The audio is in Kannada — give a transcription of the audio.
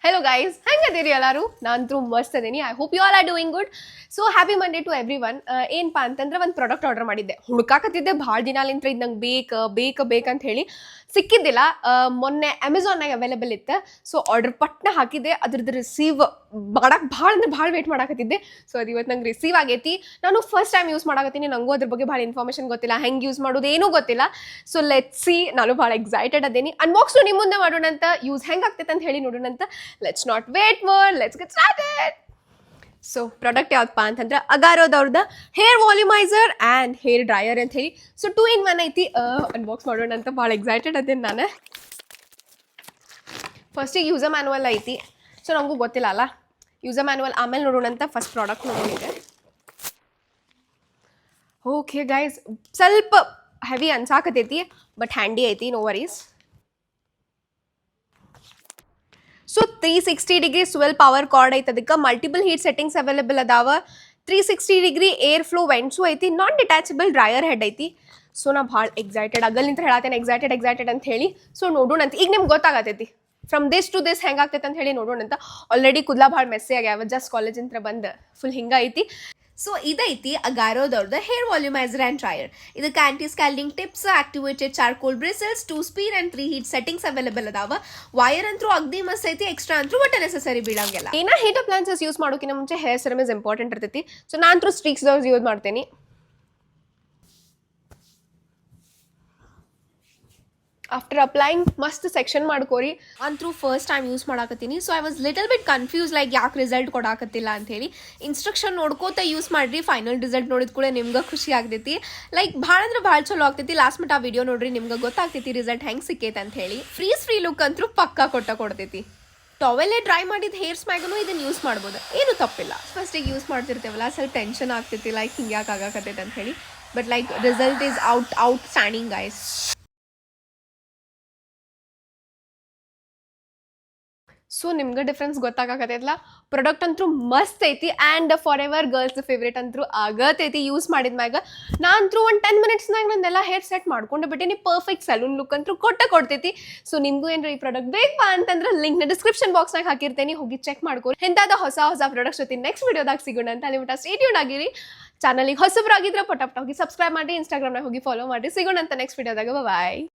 Hello guys, ಹೆಂಗದಿರಿ ಎಲ್ಲರೂ? ನಾನಂತೂ ಮಸ್ತ್ ಅದೀನಿ. I hope you all are doing good. So happy Monday to everyone. ಏನಪ್ಪಾ ಅಂತಂದ್ರೆ ಒಂದು ಪ್ರಾಡಕ್ಟ್ ಆರ್ಡರ್ ಮಾಡಿದ್ದೆ. ಹುಡುಕಾಕತ್ತಿದ್ದೆ ಭಾಳ ದಿನಾಲಿಂತ್ರ ಇದು ನಂಗೆ ಬೇಕಂತ ಹೇಳಿ ಸಿಕ್ಕಿದ್ದಿಲ್ಲ. ಮೊನ್ನೆ ಅಮೆಝಾನ್ನಾಗ ಅವೈಲೇಬಲ್ ಇತ್ತು. ಸೊ ಆರ್ಡರ್ ಪಟ್ನ ಹಾಕಿದ್ದೆ. ಅದ್ರದ್ದು ರಿಸೀವ್ ಮಾಡಕ್ಕೆ ಭಾಳ ಅಂದ್ರೆ ಭಾಳ ವೇಟ್ ಮಾಡಾಕತ್ತಿದ್ದೆ. ಸೊ ಅದು ಇವತ್ತು ನಂಗೆ ರಿಸೀವ್ ಆಗೈತಿ. ನಾನು ಫಸ್ಟ್ ಟೈಮ್ ಯೂಸ್ ಮಾಡಾಕತ್ತೀನಿ. ನನಗೂ ಅದ್ರ ಬಗ್ಗೆ ಭಾಳ ಇನ್ಫಾರ್ಮೇಷನ್ ಗೊತ್ತಿಲ್ಲ, ಹೆಂಗೆ ಯೂಸ್ ಮಾಡೋದು ಏನೂ ಗೊತ್ತಿಲ್ಲ. So let's see. ನಾನು ಭಾಳ ಎಕ್ಸೈಟೆಡ್ ಅದೇನಿ. ಅನ್ಬಾಕ್ಸ್ ನಿಮ್ಮ ಮುಂದೆ ಮಾಡೋಣಂತ, ಯೂಸ್ ಹೆಂಗೆ ಆಗ್ತೈತೆ ಅಂತ ಹೇಳಿ ನೋಡೋಣಂತ. Let's not wait more, let's get started. So product ಯಾವ್ದಪ್ಪ ಅಂತಂದ್ರೆ ಅಗಾರೋದವ್ರದ್ದು hair volumizer and hair dryer ಅಂತ ಹೇಳಿ. ಸೊ 2-in-1 ಐತಿ. ಅನ್ಬಾಕ್ಸ್ ಮಾಡೋಣ ಅಂತ ಭಾಳ ಎಕ್ಸೈಟೆಡ್ ಅದೇನು ನಾನು. ಫಸ್ಟಿಗೆ ಯೂಸರ್ ಮ್ಯಾನುವಲ್ ಐತಿ. ಸೊ ನಮಗೂ ಗೊತ್ತಿಲ್ಲ ಅಲ್ಲ, ಯೂಸರ್ ಮ್ಯಾನುವಲ್ ಆಮೇಲೆ ನೋಡೋಣಂತ. ಫಸ್ಟ್ ಪ್ರಾಡಕ್ಟ್ ನೋಡೋಣಿದೆ. ಓಕೆ ಗೈಸ್, ಸ್ವಲ್ಪ ಹೆವಿ ಅನ್ಸಾಕತೈತಿ ಬಟ್ ಹ್ಯಾಂಡಿ ಐತಿ, no worries. So 360 degree swivel power cord ಐತೆ. ಅದಕ್ಕೆ ಮಲ್ಟಿಪಲ್ ಹೀಟ್ ಸೆಟ್ಟಿಂಗ್ಸ್ ಅವೈಲೇಬಲ್ ಅದಾವ. 360 ಡಿಗ್ರಿ ಏರ್ ಫ್ಲೋ ವೆಂಟ್ಸು ಐತಿ. ನಾನ್ ಡಿಟ್ಯಾಚಬಲ್ ಡ್ರೈಯರ್ ಹೆಡ್ ಐತಿ. ಸೊ ನಾ ಭಾಳ ಎಕ್ಸೈಟೆಡ್, ಅಗಲಿಂತ ಹೇಳತ್ತೇನೆ ಎಕ್ಸೈಟೆಡ್ ಅಂತ ಹೇಳಿ. ಸೊ ನೋಡೋಣಂತ. ಈಗ ನಿಮ್ಗೆ ಗೊತ್ತಾಗತೈತಿ ಫ್ರಮ್ ದಿಸ್ ಟು ದಿಸ್ ಹೆಂಗಾಗ್ತೈತೆ ಅಂತ ಹೇಳಿ ನೋಡೋಣಂತ. ಆಲ್ರೆಡಿ ಕೂದಲ ಭಾಳ ಮೆಸ್ಸಿ ಆಗ್ಯಾವ, ಜಸ್ಟ್ ಕಾಲೇಜಿಂದ ಬಂದು ಫುಲ್ ಹಿಂಗೈತಿ. ಸೊ ಇದೈತಿ ಅಗಾರೋದವ್ರದ್ದು ಹೇರ್ ವಾಲ್ಯೂಮೈಸರ್ ಆ್ಯಂಡ್ ಡ್ರೈಯರ್. ಇದಕ್ಕೆ anti scalding tips, activated charcoal bristles, 2 speed and 3 heat settings available ಅದಾವ. ವೈರ್ ಅಂತೂ ಅಗ್ದಿ ಮಸ್ತ್ ಐತಿ, ಎಕ್ಸ್ಟ್ರಾ ಅಂತೂ ಒಟ್ಟು ನೆಸಸರಿ ಬೀಳಂಗಿಲ್ಲ. ಏನ ಹೀಟ್ ಅಪ್ಲೈನ್ಸಸ್ ಯೂಸ್ ಮಾಡೋಕ್ಕಿಂತ ಮುಂಚೆ ಹೇರ್ ಸೆರಮ್ ಇಸ್ ಇಂಪಾರ್ಟೆಂಟ್ ಇರ್ತೈತಿ. ಸೊ ನಾನಂತೂ ಸ್ಟ್ರೀಕ್ಸ್ ಯೂಸ್ ಮಾಡ್ತೀನಿ. ಆಫ್ಟರ್ ಅಪ್ಲೈಯಿಂಗ್ ಮಸ್ತ್ ಸೆಕ್ಷನ್ ಮಾಡ್ಕೋರಿ. ಅಂತೂ ಫಸ್ಟ್ ಟೈಮ್ ಯೂಸ್ ಮಾಡಾಕತ್ತೀನಿ. So I was little bit confuse, like ಯಾಕೆ ರಿಸಲ್ಟ್ ಕೊಡಾಕತ್ತಿಲ್ಲ ಅಂತ ಹೇಳಿ. ಇನ್ಸ್ಟ್ರಕ್ಷನ್ ನೋಡ್ಕೋತ ಯೂಸ್ ಮಾಡ್ರಿ. ಫೈನಲ್ ರಿಸಲ್ಟ್ ನೋಡಿದ ಕೂಡ ನಿಮ್ಗೆ ಖುಷಿ ಆಗ್ತೈತಿ. ಲೈಕ್ ಭಾಳ ಅಂದ್ರೆ ಭಾಳ ಚಲೋ ಆಗ್ತೈತಿ. ಲಾಸ್ಟ್ ಮಟ್ಟ ಆ ವಿಡಿಯೋ ನೋಡ್ರಿ, ನಿಮ್ಗೆ ಗೊತ್ತಾಗ್ತೈತಿ ರಿಸಲ್ಟ್ ಹೆಂಗೆ ಸಿಕ್ಕೈತೆ ಅಂತ ಹೇಳಿ. ಫ್ರೀ ಲುಕ್ ಅಂತೂ ಪಕ್ಕಾ ಕೊಡ್ತೈತಿ. ಟವೆಲ್ಲೇ ಡ್ರೈ ಮಾಡಿದ ಹೇರ್ಸ್ ಮ್ಯಾಗೂ ಇದನ್ನು ಯೂಸ್ ಮಾಡ್ಬೋದು, ಏನು ತಪ್ಪಿಲ್ಲ. ಫಸ್ಟಿಗೆ ಯೂಸ್ ಮಾಡ್ತಿರ್ತೇವಲ್ಲ, ಸ್ವಲ್ಪ ಟೆನ್ಷನ್ ಆಗ್ತೈತಿ, ಲೈಕ್ ಹಿಂಗೆ ಯಾಕೆ ಆಗಾಕತ್ತೈತೆ ಅಂತ ಹೇಳಿ. But like result is out standing guys. So ನಿಮ್ಗೆ ಡಿಫ್ರೆನ್ಸ್ ಗೊತ್ತಾಗತ್ತೈತಲ್ಲ. ಪ್ರಾಡಕ್ಟ್ ಅಂತೂ ಮಸ್ತ್ ಐತಿ and for ever girls favourite ಅಂತೂ ಆಗತೈತಿ ಯೂಸ್ ಮಾಡಿದ್ಮ್ಯಾಗ. ನಾನಂತೂ ಒಂದು 10 ಮಿನಿಟ್ಸ್ನಾಗ ನಂದೆಲ್ಲ ಹೇರ್ ಸೆಟ್ ಮಾಡ್ಕೊಂಡು ಬಿಟ್ಟಿನಿ. ಪರ್ಫೆಕ್ಟ್ ಸಲೂನ್ ಲುಕ್ ಅಂತೂ ಕೊಡ್ತೈತಿ. ಸೊ ನಿಮಗೂ ಏನ್ರಿ ಈ ಪ್ರಾಡಕ್ಟ್ ಬೇಕಪ್ಪ ಅಂತಂದ್ರೆ ಲಿಂಕ್ನ ಡಿಸ್ಕ್ರಿಪ್ಷನ್ ಬಾಕ್ಸ್ನಾಗ ಹಾಕಿರ್ತೇನೆ, ಹೋಗಿ ಚೆಕ್ ಮಾಡ್ಕೊರಿ. ಇಂಥದ್ದು ಹೊಸ ಪ್ರಾಡಕ್ಟ್ಸ್ ಜೊತೆ ನೆಕ್ಸ್ಟ್ ವಿಡಿಯೋದಾಗ ಸಿಗೋಣ ಅಂತ. ಅಲ್ಲಿ ಮಟ್ಟ ಸ್ಟೇ ಟ್ಯೂನ್ಡ್ ಆಗಿರಿ. ಚಾನಲಿಗೆ ಹೊಸಬರಾಗಿದ್ರೆ ಪಟಾಪಟ ಹೋಗಿ ಸಬ್ಸ್ಕ್ರೈಬ್ ಮಾಡಿ, ಇನ್ಸ್ಟಾಗ್ರಾಮ್ನಾಗ ಹೋಗಿ ಫಾಲೋ ಮಾಡಿ. ಸಿಗೋಣ ಅಂತ ನೆಕ್ಸ್ಟ್ ವಿಡಿಯೋದಾಗ. ಬಾಯ್.